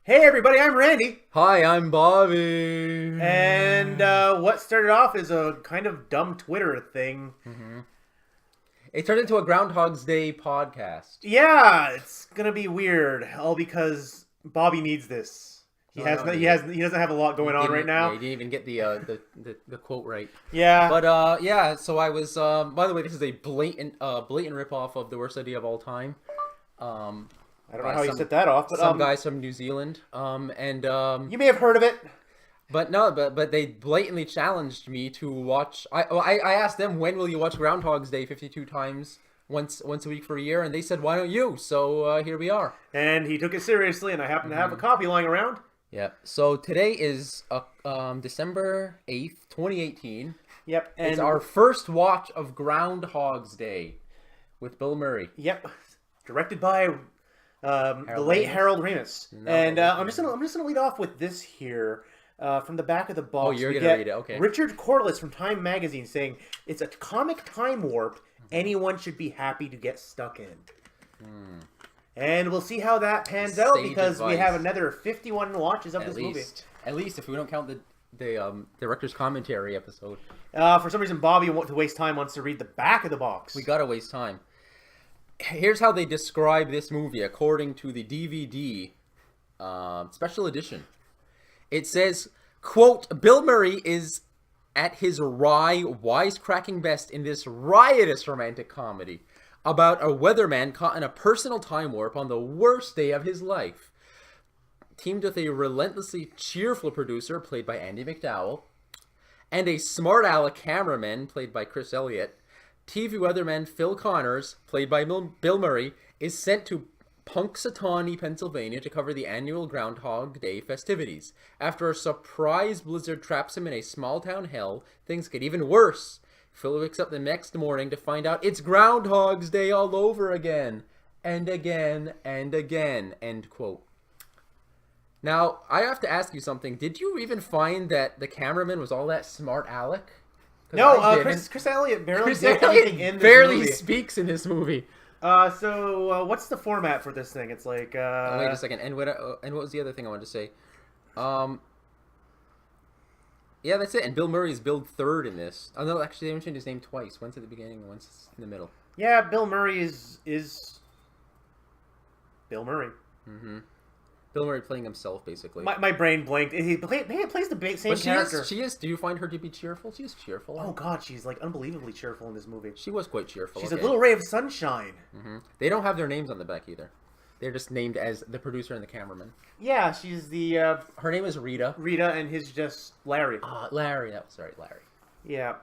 Hey everybody, I'm Randy. Hi, I'm Bobby. And what started off as a kind of dumb Twitter thing. It turned into a Groundhog's Day podcast. Yeah, it's gonna be weird, all because Bobby needs this. He doesn't have a lot going on right now. Yeah, he didn't even get the quote right. Yeah. But yeah, so I was by the way, this is a blatant ripoff of The Worst Idea of All Time. I don't know how you set that off, but some guys from New Zealand. You may have heard of it. But they blatantly challenged me to watch. I asked them, when will you watch Groundhog's Day 52 times, once a week for a year, and they said, why don't you? So here we are. And he took it seriously, and I happen to have a copy lying around. Yeah. So today is December 8th, 2018. Yep. And it's our first watch of Groundhog's Day with Bill Murray. Yep. Directed by the late Harold Ramis. And I'm just gonna lead off with this here. From the back of the box, oh, you're going to read it, okay. Richard Corliss from Time Magazine saying, it's a comic time warp anyone should be happy to get stuck in. And we'll see how that pans out, because we have another 51 watches of this movie. At least, if we don't count the director's commentary episode. For some reason, Bobby wants to waste time, wants to read the back of the box. We got to waste time. Here's how they describe this movie according to the DVD special edition. It says, quote, Bill Murray is at his wry, wisecracking best in this riotous romantic comedy about a weatherman caught in a personal time warp on the worst day of his life. Teamed with a relentlessly cheerful producer, played by Andy McDowell, and a smart aleck cameraman, played by Chris Elliott, TV weatherman Phil Connors, played by Bill Murray, is sent to Punxsutawney, Pennsylvania, to cover the annual Groundhog Day festivities. After a surprise blizzard traps him in a small-town hell, things get even worse. Phil wakes up the next morning to find out it's Groundhog's Day all over again. And again, and again, end quote. Now, I have to ask you something. Did you even find that the cameraman was all that smart aleck? No, Chris Elliott barely did anything in this movie. Speaks in this movie. So what's the format for this thing? It's like oh, wait a second. And what was the other thing I wanted to say? Yeah, that's it. And Bill Murray is billed third in this. Oh no, actually they mentioned his name twice. Once at the beginning and once in the middle. Yeah, Bill Murray is Bill Murray. Bill Murray playing himself, basically. My brain blanked. He plays the same character. She is. Do you find her to be cheerful? She is cheerful. Oh God, she's like unbelievably cheerful in this movie. She was quite cheerful. She's a little ray of sunshine. They don't have their names on the back either. They're just named as the producer and the cameraman. Yeah, she's the. Her name is Rita. Rita, and his just Larry. Larry. That was right, Larry. Yeah.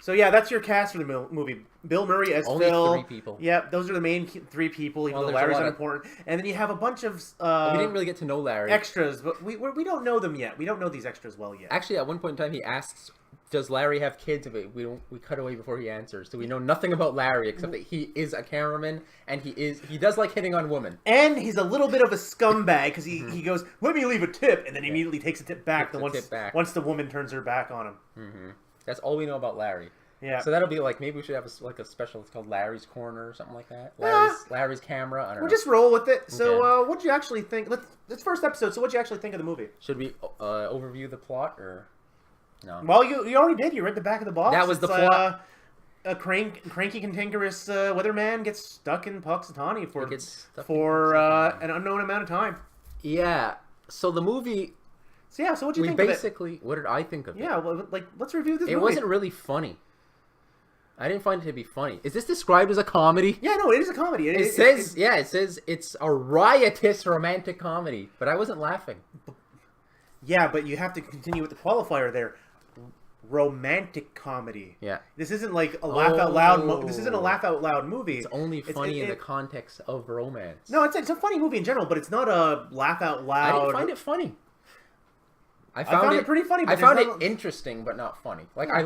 So yeah, that's your cast for the movie. Bill Murray as Only Phil. 3 people. Yeah, those are the main 3 people, even though Larry's unimportant. And then you have a bunch of we didn't really get to know Larry. Extras, but we don't know them yet. We don't know these extras well yet. Actually, at one point in time, he asks, "Does Larry have kids?" We cut away before he answers. So we know nothing about Larry except that he is a cameraman and he does like hitting on women. And he's a little bit of a scumbag because he goes, "Let me leave a tip," and then he immediately takes a tip back. Once the woman turns her back on him. That's all we know about Larry. Yeah. So that'll be like, maybe we should have a special. It's called Larry's Corner or something like that. Larry's Camera. I don't know. We'll just roll with it. So, what'd you actually think? It's first episode. So, what'd you actually think of the movie? Should we overview the plot or no? Well, you already did. You read the back of the box. That was the plot. A cranky, cantankerous weatherman gets stuck in Punxsutawney for an unknown amount of time. Yeah. So the movie. So what'd you think of it? Basically, what did I think of it? Yeah. Well, let's review this movie. It wasn't really funny. I didn't find it to be funny. Is this described as a comedy? Yeah, no, it is a comedy. It says it's a riotous romantic comedy, but I wasn't laughing. Yeah, but you have to continue with the qualifier there. Romantic comedy. Yeah. This isn't like a laugh out loud. This isn't a laugh out loud movie. It's only funny in the context of romance. No, it's a funny movie in general, but it's not a laugh out loud. I didn't find it funny. I found it pretty funny. But I found it interesting, but not funny. Like I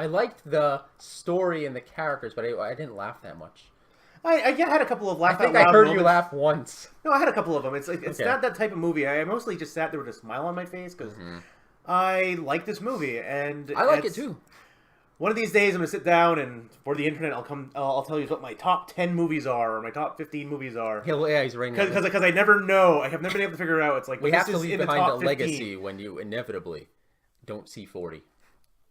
liked the story and the characters, but I didn't laugh that much. I had a couple of laugh out loud I heard moments. You laugh once. No, I had a couple of them. It's not that type of movie. I mostly just sat there with a smile on my face because I like this movie, and I like it too. one of these days I'm gonna sit down and for the internet I'll tell you what my top 10 movies are or my top 15 movies are. He's writing because I never know. I have never been able to figure it out. It's like we have to leave behind a 15. legacy when you inevitably don't see 40.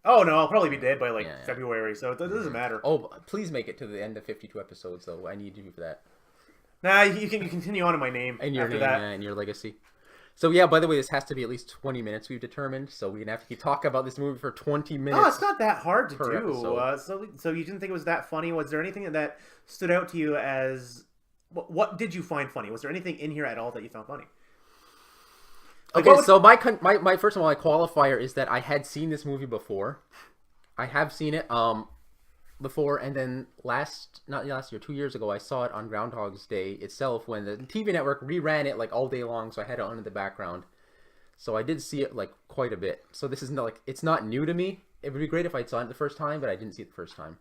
Oh no, I'll probably be dead by February, so it doesn't matter. Oh, please make it to the end of 52 episodes though. I need you for that. Nah, you can continue on in my name and your after name, that. And your legacy. So yeah, by the way, this has to be at least 20 minutes we've determined. So we're gonna have to keep talking about this movie for 20 minutes. No, it's not that hard to do. Episode. So you didn't think it was that funny? Was there anything that stood out to you as what did you find funny? Was there anything in here at all that you found funny? Okay, so my first of all, my qualifier is that I had seen this movie before. I have seen it before, and then not last year, 2 years ago, I saw it on Groundhog's Day itself when the TV network reran it like all day long, so I had it on in the background. So I did see it like quite a bit. So this is not like it's not new to me. It would be great if I saw it the first time, but I didn't see it the first time.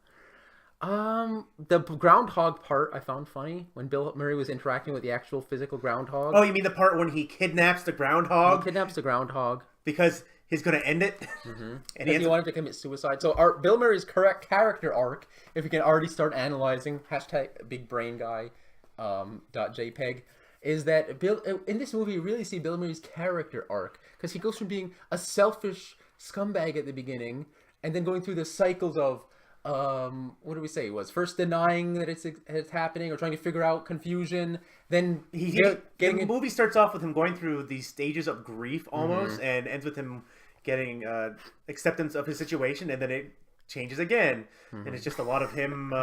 The groundhog part I found funny when Bill Murray was interacting with the actual physical groundhog. Oh, you mean the part when he kidnaps the groundhog? He kidnaps the groundhog because he's going to end it. Mm-hmm. And he wanted to commit suicide. So Bill Murray's correct character arc, if we can already start analyzing #BigBrainGuy .jpg, is that in this movie you really see Bill Murray's character arc because he goes from being a selfish scumbag at the beginning and then going through the cycles of what do we say? Was first denying that it's happening or trying to figure out confusion. Then the movie starts off with him going through these stages of grief almost, and ends with him getting acceptance of his situation, and then it changes again, and it's just a lot of him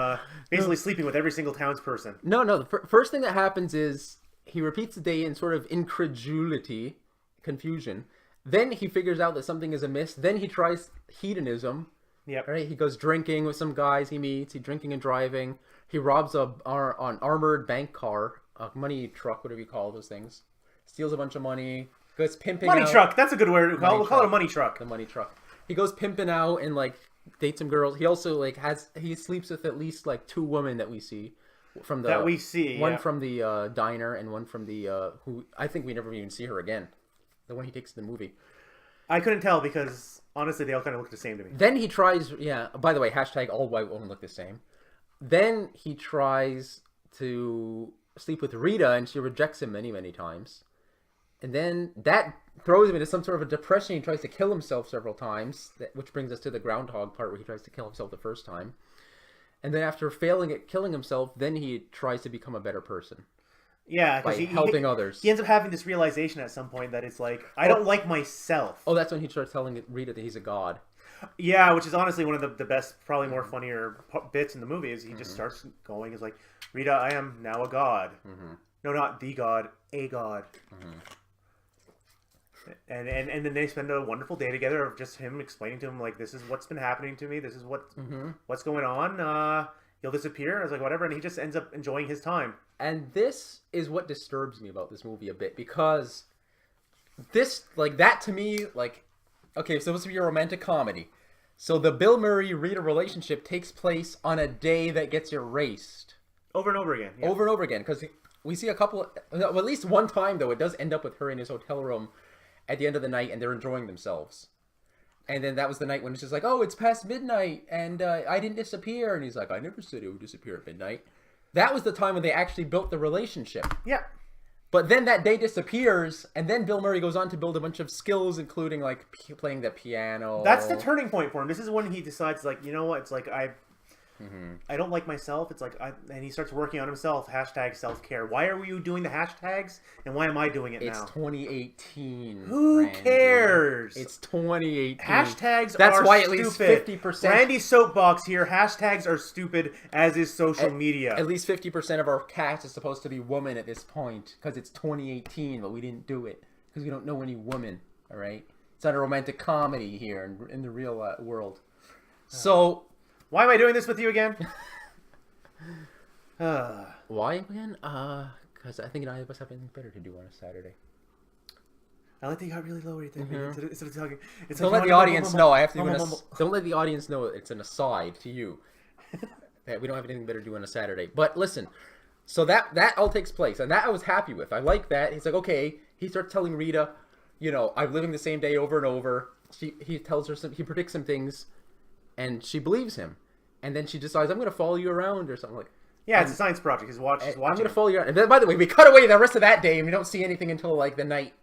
basically sleeping with every single townsperson. No. The first thing that happens is he repeats the day in sort of incredulity, confusion. Then he figures out that something is amiss. Then he tries hedonism. Yep. Right. He goes drinking with some guys he meets. He's drinking and driving. He robs an armored bank car, a money truck, whatever you call those things. Steals a bunch of money. Goes pimping. Money out. Truck. That's a good word. We'll call it a money truck. The money truck. He goes pimping out and like dates some girls. He also he sleeps with at least like 2 women that we see from the one from the diner and one from the who I think we never even see her again. The one he takes in the movie. I couldn't tell because honestly they all kind of look the same to me. Then he tries, by the way, # all white women look the same. Then he tries to sleep with Rita and she rejects him many, many times. And then that throws him into some sort of a depression. He tries to kill himself several times, which brings us to the groundhog part where he tries to kill himself the first time. And then after failing at killing himself, then he tries to become a better person. Yeah, because helping others. He ends up having this realization at some point that it's like, I don't like myself. Oh, that's when he starts telling Rita that he's a god. Yeah, which is honestly one of the best, probably more funnier bits in the movie is he just starts going, is like, Rita, I am now a god. No, not the god, a god. And then they spend a wonderful day together of just him explaining to him, like, this is what's been happening to me. This is what's going on. You'll disappear. I was like, whatever. And he just ends up enjoying his time. And this is what disturbs me about this movie a bit, because this, like, that to me, like, okay, so it's supposed to be a romantic comedy. So the Bill Murray-Rita relationship takes place on a day that gets erased. Over and over again. Yeah. Over and over again, because we see a couple, well, at least one time, though, it does end up with her in his hotel room at the end of the night, and they're enjoying themselves. And then that was the night when it's just like, oh, it's past midnight, and I didn't disappear. And he's like, I never said it would disappear at midnight. That was the time when they actually built the relationship. Yeah. But then that day disappears, and then Bill Murray goes on to build a bunch of skills, including, like, playing the piano. That's the turning point for him. This is when he decides, like, you know what? It's like, I don't like myself. It's like, and he starts working on himself. # self-care. Why are you doing the hashtags? And why am I doing it now? It's 2018. Who cares? It's 2018. Hashtags That's are why stupid. At least 50%. Randy's soapbox here. Hashtags are stupid, as is social media. At least 50% of our cast is supposed to be women at this point, because it's 2018, but we didn't do it because we don't know any women. All right, it's not a romantic comedy here in the real world. So. Why am I doing this with you again? Why again? Because I think neither of us have anything better to do on a Saturday. I like that you got really low right there. Instead of talking, don't let the audience know. I have to do don't let the audience know it's an aside to you that we don't have anything better to do on a Saturday. But listen, so that all takes place, and that I was happy with. I like that. He's like, okay. He starts telling Rita, you know, I'm living the same day over and over. He tells her he predicts some things. and she believes him, and then she decides, I'm going to follow you around or something like. Yeah, it's a science project. He's watching. I'm going to follow you around. And then, by the way, we cut away the rest of that day, and we don't see anything until like the night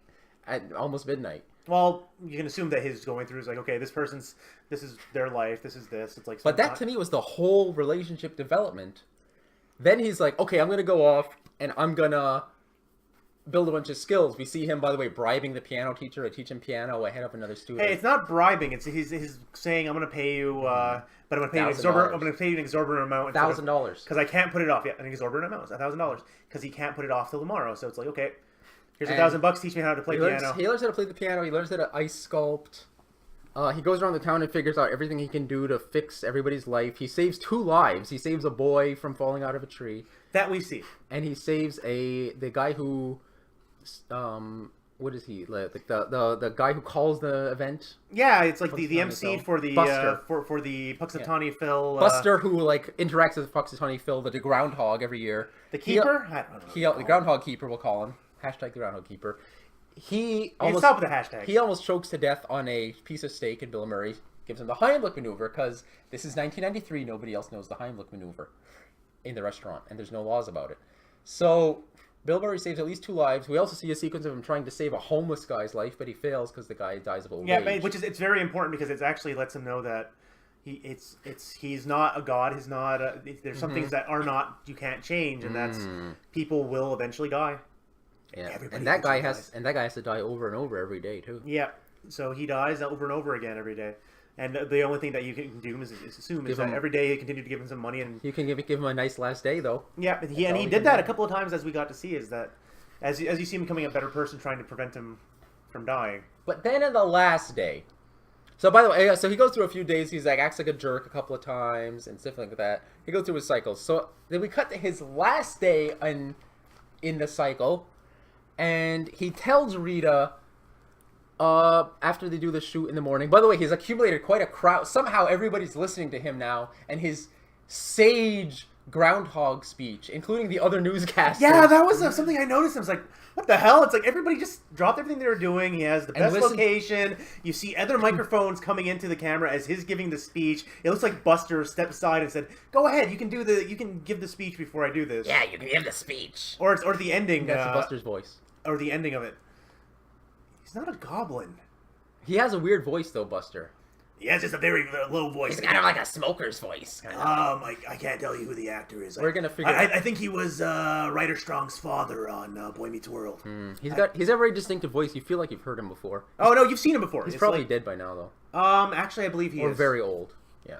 at almost midnight. Well, you can assume that his going through is like, okay, this is their life, this is this. It's like, but that to me was the whole relationship development. Then he's like, okay, I'm gonna go off and I'm gonna build a bunch of skills. We see him, by the way, bribing the piano teacher to teach him piano ahead of another student. Hey, it's not bribing. It's he's saying, I'm gonna pay you, but I'm gonna pay you an exorbitant amount. $1,000 because I can't put it off. Yeah, an exorbitant amount. $1,000 because he can't put it off till tomorrow. So it's like, okay. Here's $1,000. Teach me how to play piano. He learns how to play the piano. He learns how to ice sculpt. He goes around the town and figures out everything he can do to fix everybody's life. He saves 2 lives. He saves a boy from falling out of a tree. That we see. And he saves the guy who, what is he? The guy who calls the event. Yeah, it's like the MC for the for the Puxatawny Phil. Buster, who like interacts with Puxatawny Phil, the Groundhog every year. The keeper. I don't know. The Groundhog keeper, we'll call him. Hashtag the Groundhog Keeper. Stop with the hashtag. He almost chokes to death on a piece of steak, and Bill Murray gives him the Heimlich maneuver because this is 1993. Nobody else knows the Heimlich maneuver in the restaurant, and there's no laws about it. So Bill Murray saves at least 2 lives. We also see a sequence of him trying to save a homeless guy's life, but he fails because the guy dies of old age. Yeah, which is it's very important because it actually lets him know that he's not a god. He's not. There's some things that are not you can't change, and that's people will eventually die. Yeah, and that guy has to die over and over every day too. Yeah, so he dies over and over again every day, and the only thing that you can do is assume is that every day you continue to give him some money, and you can give him a nice last day though. Yeah, but he did that a couple of times as we got to see. Is that as you see him becoming a better person, trying to prevent him from dying. But then in the last day, so by the way, so he goes through a few days. He's like acts like a jerk a couple of times and stuff like that. He goes through his cycles. So then we cut to his last day in the cycle. And he tells Rita, after they do the shoot in the morning. By the way, he's accumulated quite a crowd. Somehow everybody's listening to him now, and his sage Groundhog speech, including the other newscasters. Yeah, that was something I noticed. I was like, what the hell? It's like everybody just dropped everything they were doing. He has the best location. You see other microphones coming into the camera as he's giving the speech. It looks like Buster stepped aside and said, "Go ahead, you can give the speech before I do this." Yeah, you can give the speech. Or the ending. That's Buster's voice. Or the ending of it. He's not a goblin. He has a weird voice, though, Buster. He has just a very low voice. He's kind of like a smoker's voice. I can't tell you who the actor is. We're gonna figure. I think he was Ryder Strong's father on Boy Meets World. He's got a very distinctive voice. You feel like you've heard him before. Oh no, you've seen him before. He's probably dead by now, though. Actually, I believe he is. Or very old. Yeah.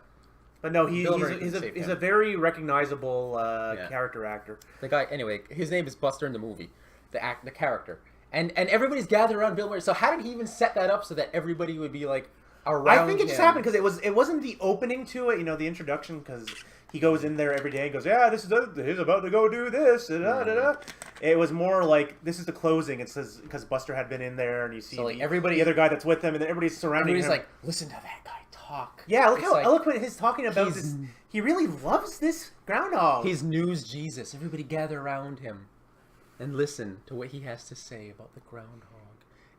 But no, he's a very recognizable character actor. The guy, anyway, his name is Buster in the movie, the character, and everybody's gathered around Bill Murray. So how did he even set that up so that everybody would be like around him? I think it just happened because it wasn't the opening to it, the introduction, because he goes in there every day and goes, yeah, he's about to go do this. It was more like this is the closing. It says because Buster had been in there, and you see the other guy that's with him, and then everybody's surrounding him. Everybody's like, listen to that guy talk. Yeah, look how eloquent he's talking about this. He really loves this groundhog. He's news Jesus. Everybody gather around him and listen to what he has to say about the groundhog.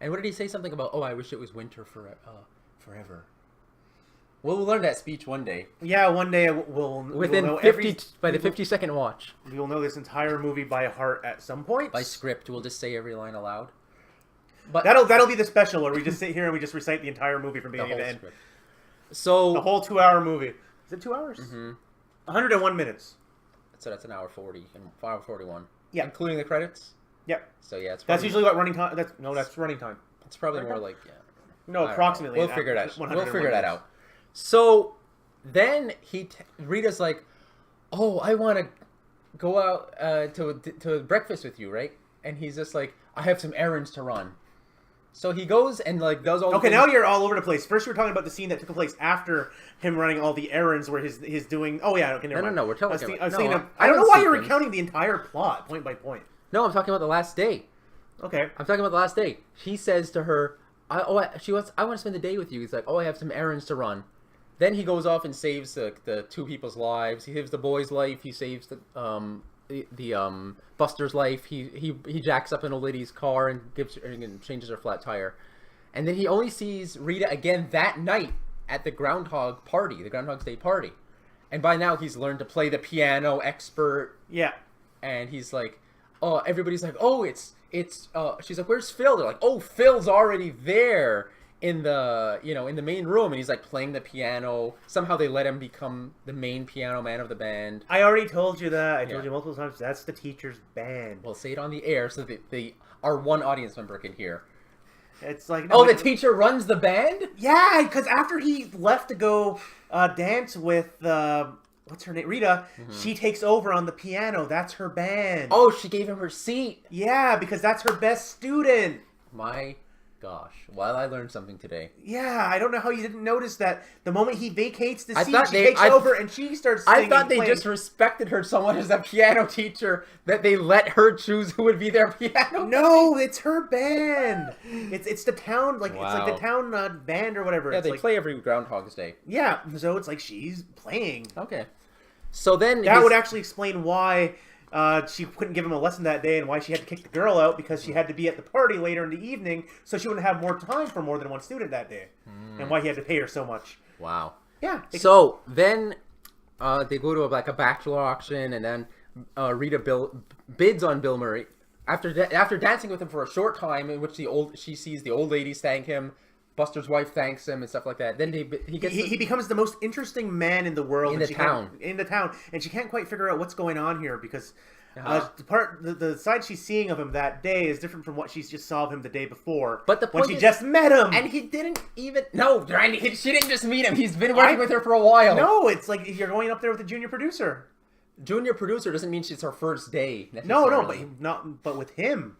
And what did he say? Something about, I wish it was winter forever. We'll learn that speech one day. Yeah, one day we'll know by the 50-second watch. We will know this entire movie by heart at some point. By script, we'll just say every line aloud. But that'll be the special where we just sit here and we just recite the entire movie from beginning to end. Script. So the whole 2-hour movie. Is it 2 hours? Mm-hmm. 101 minutes. So that's an hour 40 and 1:41. Yeah, including the credits. Yep. So yeah, that's usually what running time. That's running time. It's probably more like No, approximately. We'll figure that out. So then Rita's like, I want to go out to breakfast with you, right? And he's just like, I have some errands to run. So he goes and does all. Okay, now you're all over the place. First, we were talking about the scene that took place after him running all the errands, where he's doing. Oh yeah, okay, never mind. No, we're telling. I don't know why you're recounting the entire plot point by point. No, I'm talking about the last day. Okay, I'm talking about the last day. He says to her, I want to spend the day with you. He's like, I have some errands to run. Then he goes off and saves the 2 people's lives. He saves the boy's life. He saves the Buster's life. He jacks up an old lady's car and changes her flat tire. And then he only sees Rita again that night at the Groundhog party, the Groundhog's Day party. And by now he's learned to play the piano expert. Yeah. And he's like, oh, everybody's like, oh, it's she's like, where's Phil? They're like, oh, Phil's already there in the, in the main room. And he's like playing the piano. Somehow they let him become the main piano man of the band. I already told you that. I told you multiple times. That's the teacher's band. Well, say it on the air so that our one audience member can hear. It's like... No, the teacher runs the band? Yeah, because after he left to go dance with... what's her name? Rita. She takes over on the piano. That's her band. Oh, she gave him her seat. Yeah, because that's her best student. My gosh. Well, I learned something today. Yeah, I don't know how you didn't notice that. The moment he vacates the seat, she takes over and she starts singing. I thought they just respected her so much as a piano teacher that they let her choose who would be their piano. No, it's her band. It's the town, like it's like the town band or whatever. Yeah, it's they like, play every Groundhog's Day. Yeah, so it's like she's playing. Okay. So then that would actually explain why she couldn't give him a lesson that day and why she had to kick the girl out, because she had to be at the party later in the evening, so she wouldn't have more time for more than one student that day, and why he had to pay her so much. Wow. Yeah. So then they go to a bachelor auction, and then Rita bids on Bill Murray after dancing with him for a short time, in which she sees the old ladies thank him. Buster's wife thanks him and stuff like that. Then he becomes the most interesting man in the world in the town, and she can't quite figure out what's going on here, because the side she's seeing of him that day is different from what she just saw of him the day before. But the point when she just met him, and he didn't even she didn't just meet him. He's been working with her for a while. No, it's like you're going up there with a junior producer. Junior producer doesn't mean she's her first day. But with him.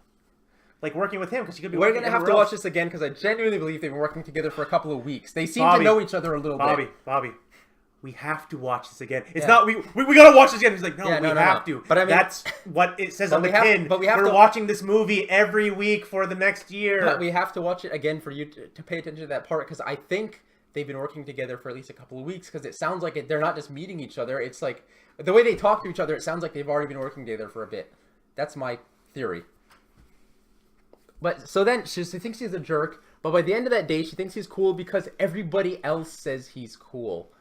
Like working with him, because she could be. We're gonna have to watch this again, because I genuinely believe they've been working together for a couple of weeks. They seem to know each other a little bit. Bobby, we have to watch this again. It's not we gotta watch this again. He's like, no, we have to. But I mean, that's what it says on the tin. But we're watching this movie every week for the next year. But we have to watch it again for you to pay attention to that part, because I think they've been working together for at least a couple of weeks. Because it sounds like they're not just meeting each other. It's like the way they talk to each other. It sounds like they've already been working together for a bit. That's my theory. But so then she thinks he's a jerk, but by the end of that day, she thinks he's cool because everybody else says he's cool,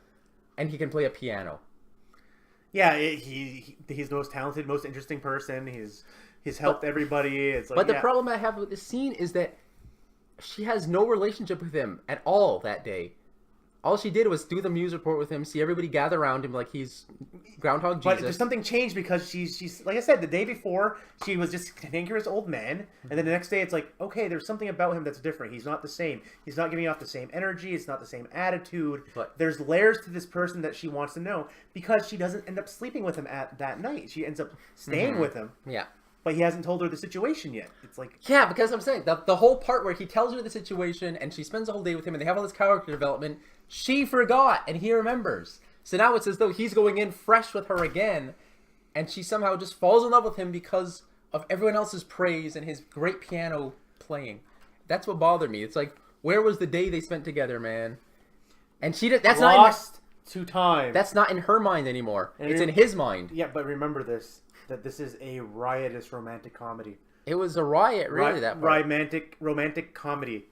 and he can play a piano. Yeah, he's the most talented, most interesting person. He's helped everybody. It's like, but the problem I have with this scene is that she has no relationship with him at all that day. All she did was do the news report with him, see everybody gather around him like he's Groundhog Jesus. But there's something changed, because she's like I said, the day before she was just taking care of this old man, and then the next day it's like, okay, there's something about him that's different. He's not the same. He's not giving off the same energy. It's not the same attitude. But there's layers to this person that she wants to know, because she doesn't end up sleeping with him at that night. She ends up staying with him. Yeah. But he hasn't told her the situation yet. It's like... Yeah, because I'm saying, the whole part where he tells her the situation, and she spends the whole day with him, and they have all this character development, she forgot, and he remembers. So now it's as though he's going in fresh with her again, and she somehow just falls in love with him because of everyone else's praise and his great piano playing. That's what bothered me. It's like, where was the day they spent together, man? And that's lost to time. That's not in her mind anymore. It's in his mind. Yeah, but remember this. That this is a riotous romantic comedy. It was a riot, really. That part. Romantic comedy.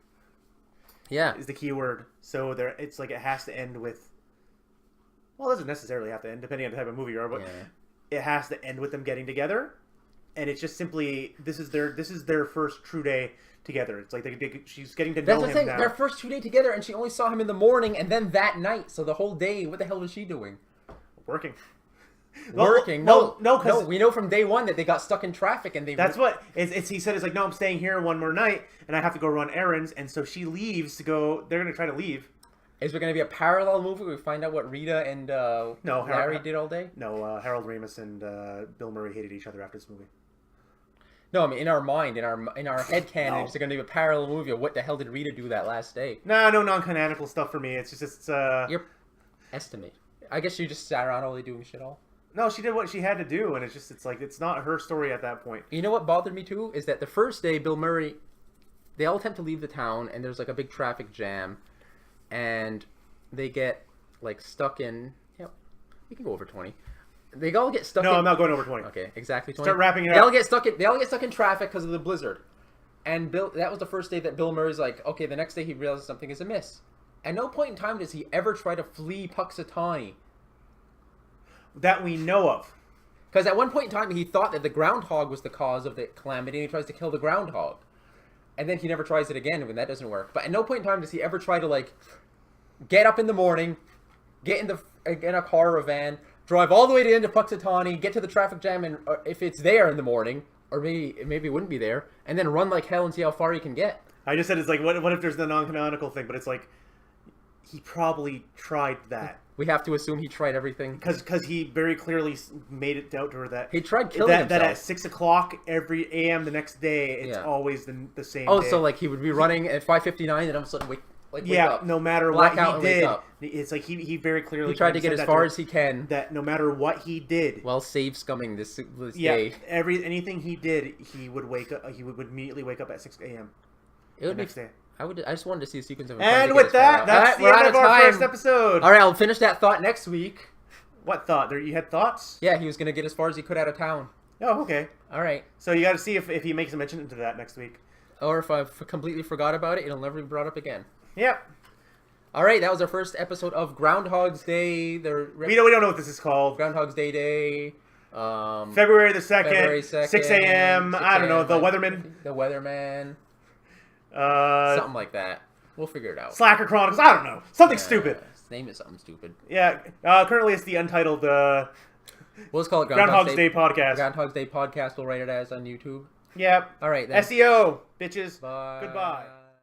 Yeah, is the key word. So it's like it has to end with. Well, it doesn't necessarily have to end, depending on the type of movie you are, but it has to end with them getting together, and it's just simply this is their first true day together. It's like she's getting to know him now. Their first 2 days together, and she only saw him in the morning and then that night. So the whole day, what the hell was she doing? Working. No, we know from day one that they got stuck in traffic, and that's what he said. It's like, no, I'm staying here one more night, and I have to go run errands, and so she leaves to go. They're gonna try to leave. Is there gonna be a parallel movie where we find out what Rita and Larry did all day? No, Harold Ramis and Bill Murray hated each other after this movie. No, I mean in our mind, in our head canon, is there gonna be a parallel movie of what the hell did Rita do that last day? No non-canonical stuff for me. It's just your estimate. I guess you just sat around all day doing shit all. No, she did what she had to do, and it's like it's not her story at that point. You know what bothered me too is that the first day, Bill Murray, they all attempt to leave the town, and there's like a big traffic jam, and they get like stuck in. Yeah, we can go over 20. They all get stuck. No, I'm not going over 20. Okay, exactly 20. Start wrapping it up. They all get stuck in traffic because of the blizzard, and that was the first day that Bill Murray's like, okay, the next day he realizes something is amiss. At no point in time does he ever try to flee Puxatawny. That we know of. Because at one point in time, he thought that the groundhog was the cause of the calamity, and he tries to kill the groundhog. And then he never tries it again when that doesn't work. But at no point in time does he ever try to, like, get up in the morning, get in a car or a van, drive all the way to the end of Puxatawny, get to the traffic jam, and if it's there in the morning, or maybe it wouldn't be there, and then run like hell and see how far he can get. I just said it's like, what if there's the non-canonical thing? But it's like, he probably tried that. We have to assume he tried everything. Because he very clearly made it out to her that... He tried killing himself. That at 6 o'clock every a.m. the next day, it's always the same day. So like he would be running at 5:59 and all of a sudden wake up. No matter Black what he did, it's like he very clearly... He tried to get as far as he can. That no matter what he did... While save scumming this day. Anything he did, he would wake up. He would immediately wake up at 6 a.m. It would the next day. I just wanted to see a sequence of him. And with that, that's the end of our first episode. All right, I'll finish that thought next week. What thought? You had thoughts? Yeah, he was going to get as far as he could out of town. Oh, okay. All right. So you got to see if he makes a mention into that next week. Or if I've completely forgot about it, it'll never be brought up again. Yep. All right, that was our first episode of Groundhog's Day. We don't know what this is called. Groundhog's Day. February the 2nd, 6 a.m. I don't know. The Weatherman. Something like that. We'll figure it out. Slacker Chronicles. I don't know. Something stupid. Name is something stupid. Yeah. Currently, it's the untitled. We'll just call it Groundhog's Day Podcast. Groundhog's Day Podcast. We'll write it as on YouTube. Yep. All right. Then. SEO, bitches. Bye. Goodbye.